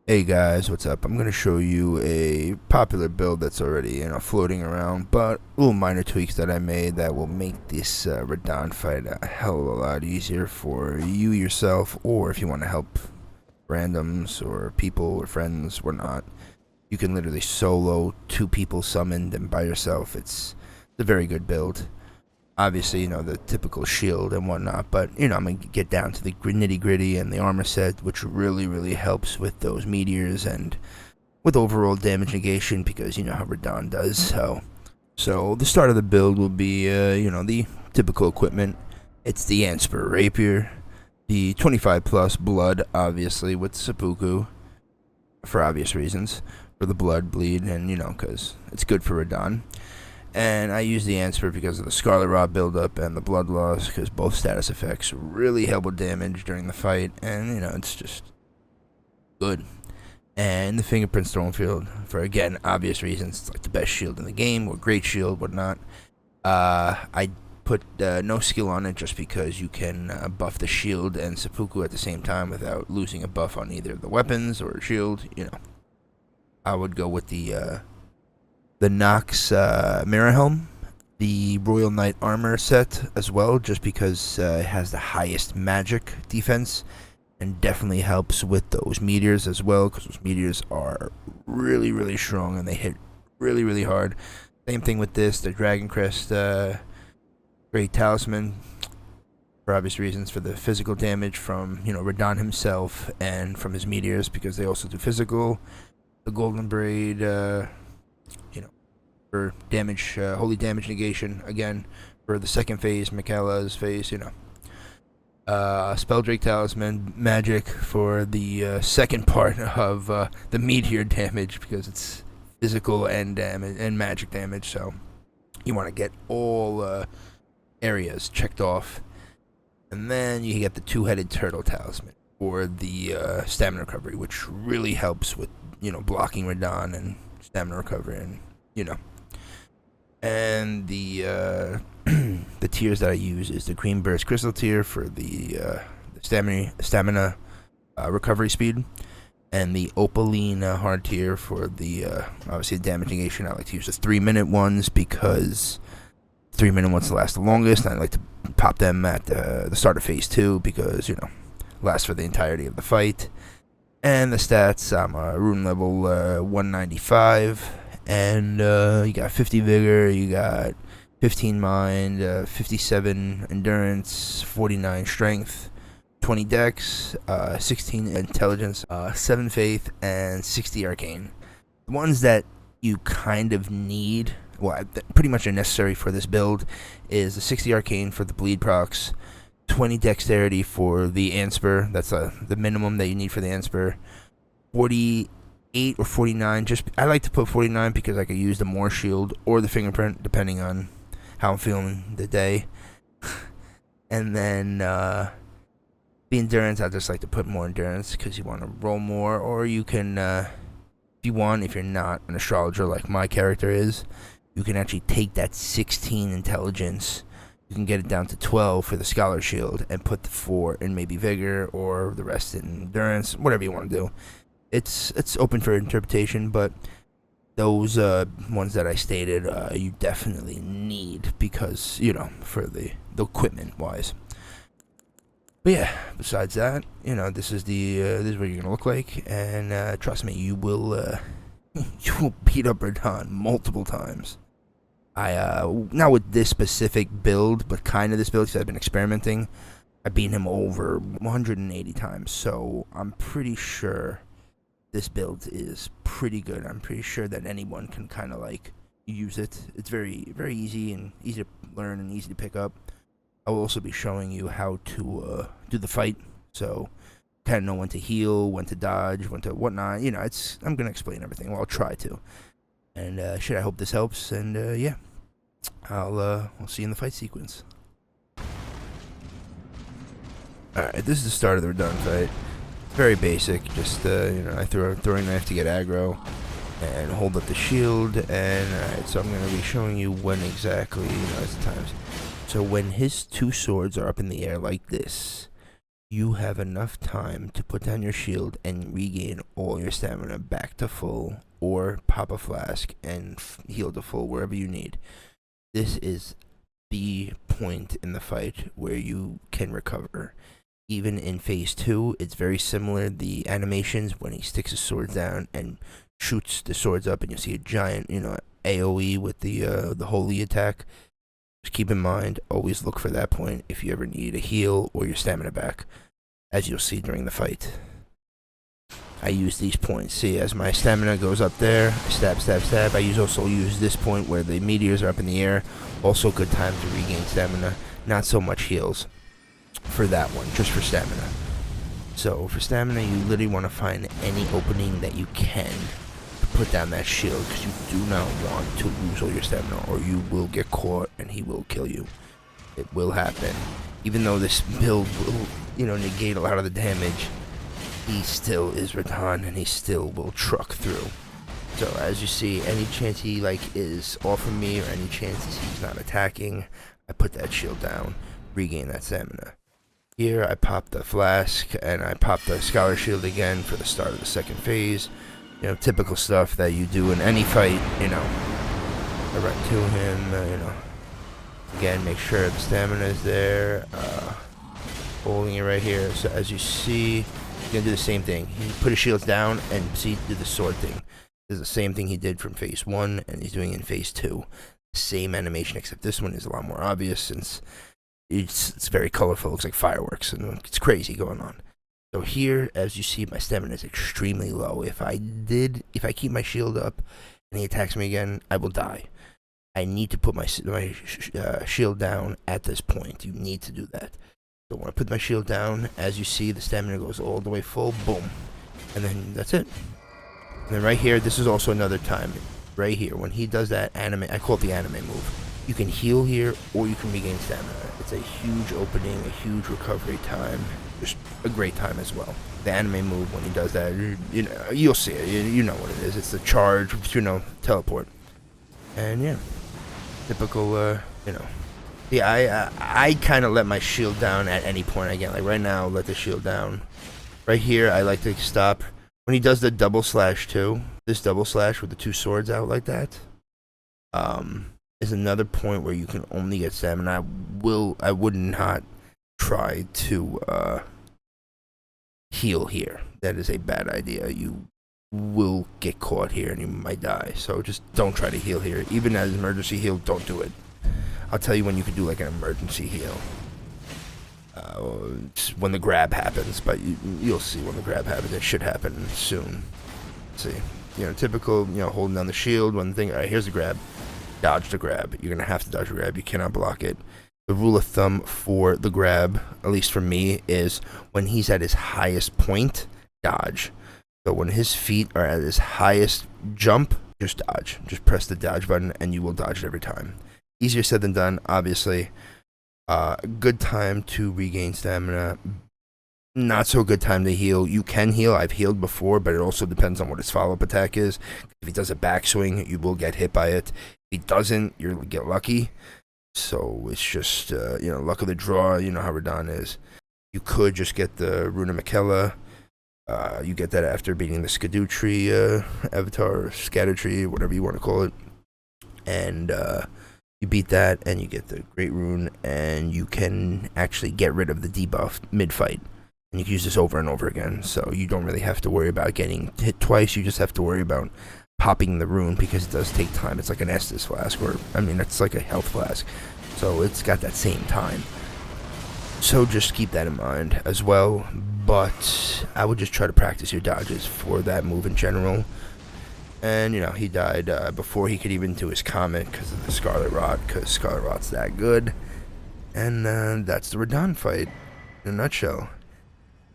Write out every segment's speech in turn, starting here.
Hey guys, what's up? I'm going to show you a popular build that's already, floating around, but little minor tweaks that I made that will make this Radahn fight a hell of a lot easier for you yourself, or if you want to help randoms or people or friends, whatnot. You can literally solo two people summoned and by yourself. It's a very good build. Obviously, the typical shield and whatnot, but, I'm going to get down to the nitty gritty and the armor set, which really, really helps with those meteors and with overall damage negation, because you know how Radahn does. So the start of the build will be, the typical equipment. It's the Anspur Rapier, the 25 plus blood, obviously, with seppuku, for obvious reasons, for the blood bleed, and, because it's good for Radahn. And I use the Anspur because of the Scarlet Rot buildup and the blood loss, because both status effects really help with damage during the fight, and it's just good. And the Fingerprint Stormfield, for again obvious reasons, it's like the best shield in the game, or great shield, whatnot. I put no skill on it just because you can buff the shield and seppuku at the same time without losing a buff on either the weapons or shield. I would go with the Nox Mirror Helm, the Royal Knight armor set as well, just because it has the highest magic defense and definitely helps with those meteors as well, because those meteors are really, really strong and they hit really, really hard. Same thing with this, the Dragon Crest Great Talisman, for obvious reasons, for the physical damage from, Radahn himself and from his meteors, because they also do physical. The Golden Braid, for damage, holy damage negation, again, for the second phase, Michaela's phase, Spelldrake Talisman, magic for the second part of the meteor damage, because it's physical and damage and magic damage, so you want to get all areas checked off. And then you get the two-headed turtle talisman for the stamina recovery, which really helps with, blocking Radahn and stamina recovery, and, And the the tiers that I use is the Green Burst Crystal tier for the stamina recovery speed, and the Opaline hard tier for the obviously the damage negation. I like to use the 3-minute ones because 3-minute ones last the longest, and I like to pop them at the start of phase 2 because last for the entirety of the fight. And the stats, I'm rune level 195. And you got 50 vigor, you got 15 mind, 57 endurance, 49 strength, 20 dex, 16 intelligence, 7 faith, and 60 arcane. The ones that you kind of need, well, pretty much are necessary for this build, is the 60 arcane for the bleed procs, 20 dexterity for the Anspur, that's the minimum that you need for the Anspur, 48 or 49. I like to put 49 because I could use the more shield or the fingerprint depending on how I'm feeling the day. And then the endurance, I just like to put more endurance because you want to roll more, or you can if you want, if you're not an astrologer like my character is, you can actually take that 16 intelligence, you can get it down to 12 for the scholar shield and put the 4 in maybe vigor or the rest in endurance, whatever you want to do. It's open for interpretation, but those ones that I stated, you definitely need because for the equipment wise. But yeah, besides that, this is what you're gonna look like, and trust me, you will you will beat up Radahn multiple times. I not with this specific build, but kind of this build because I've been experimenting. I beat him over 180 times, so I'm pretty sure this build is pretty good. I'm pretty sure that anyone can kind of use it. It's very, very easy and easy to learn and easy to pick up. I will also be showing you how to do the fight, so kind of know when to heal, when to dodge, when to whatnot. I'm gonna explain everything. Well, I'll try to. And I hope this helps. And yeah, I'll see you in the fight sequence. All right, this is the start of the Radahn fight. Very basic, just I throw a throwing knife to get aggro and hold up the shield, and alright, so I'm going to be showing you when exactly, as the times. So when his two swords are up in the air like this, you have enough time to put down your shield and regain all your stamina back to full, or pop a flask and heal to full wherever you need. This is the point in the fight where you can recover. Even in phase 2, it's very similar. The animations when he sticks his sword down and shoots the swords up, and you see a giant, AOE with the holy attack. Just keep in mind, always look for that point if you ever need a heal or your stamina back, as you'll see during the fight. I use these points. See, as my stamina goes up there, I stab, stab, stab. I also use this point where the meteors are up in the air. Also good time to regain stamina. Not so much heals for that one, just for stamina. So for stamina, you literally want to find any opening that you can to put down that shield, because you do not want to lose all your stamina, or you will get caught and he will kill you. It will happen. Even though this build will, negate a lot of the damage, he still is Radahn, and he still will truck through. So as you see, any chance he is off of me, or any chances he's not attacking, I put that shield down, regain that stamina. Here I pop the flask, and I pop the scholar shield again for the start of the second phase. Typical stuff that you do in any fight. I run to him. Again, make sure the stamina is there. Holding it right here. So as you see, he's gonna do the same thing. He put his shields down and do the sword thing. This is the same thing he did from phase 1, and he's doing in phase 2. Same animation, except this one is a lot more obvious since it's very colorful. It looks like fireworks, and it's crazy going on. So here, as you see, my stamina is extremely low. If I keep my shield up and he attacks me again, I will die. I need to put my shield down at this point. You need to do that. So when I put my shield down, as you see, the stamina goes all the way full. Boom. And then that's it. And then right here, this is also another time. Right here, when he does that anime, I call it the anime move. You can heal here, or you can regain stamina. It's a huge opening, a huge recovery time. Just a great time as well. The anime move, when he does that, you'll see it. You know what it is. It's the charge, teleport. And yeah, typical, Yeah, I kind of let my shield down at any point again. Like right now, let the shield down. Right here, I like to stop. When he does the double slash too, this double slash with the two swords out like that, is another point where you can only get stamina. I would not try to heal here. That is a bad idea. You will get caught here and you might die. So just don't try to heal here. Even as an emergency heal, don't do it. I'll tell you when you can do like an emergency heal. When the grab happens, but you'll see when the grab happens. It should happen soon. Let's see, typical, holding down the shield. One thing. All right, here's the grab. Dodge the grab. You're gonna have to dodge the grab. You cannot block it. The rule of thumb for the grab, at least for me, is when he's at his highest point, dodge. So when his feet are at his highest jump, just dodge. Just press the dodge button, and you will dodge it every time. Easier said than done, obviously. Good time to regain stamina. Not so good time to heal. You can heal. I've healed before, but it also depends on what his follow-up attack is. If he does a backswing, you will get hit by it. If he doesn't, you'll get lucky. So it's just, luck of the draw. You know how Radahn is. You could just get the Runa Makella. You get that after beating the Skidoo Tree avatar, or Scatter Tree, whatever you want to call it. And you beat that, and you get the Great Rune, and you can actually get rid of the debuff mid-fight. And you can use this over and over again, so you don't really have to worry about getting hit twice. You just have to worry about popping the rune, because it does take time. It's like an Estus flask, it's like a health flask. So it's got that same time. So just keep that in mind as well. But I would just try to practice your dodges for that move in general. And, he died before he could even do his comment because of the Scarlet Rot, because Scarlet Rot's that good. And that's the Radahn fight in a nutshell.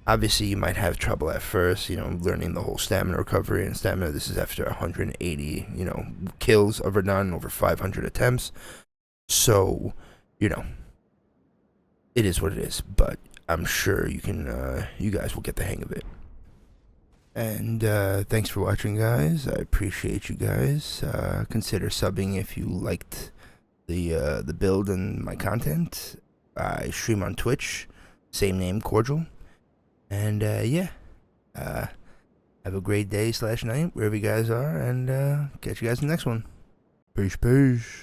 Obviously, you might have trouble at first, learning the whole stamina recovery and stamina. This is after 180, kills of Radahn, over 500 attempts. So, it is what it is. But I'm sure you guys will get the hang of it. And thanks for watching, guys. I appreciate you guys. Consider subbing if you liked the build and my content. I stream on Twitch, same name, Cordial. And yeah, have a great day / night wherever you guys are, and catch you guys in the next one. Peace, peace.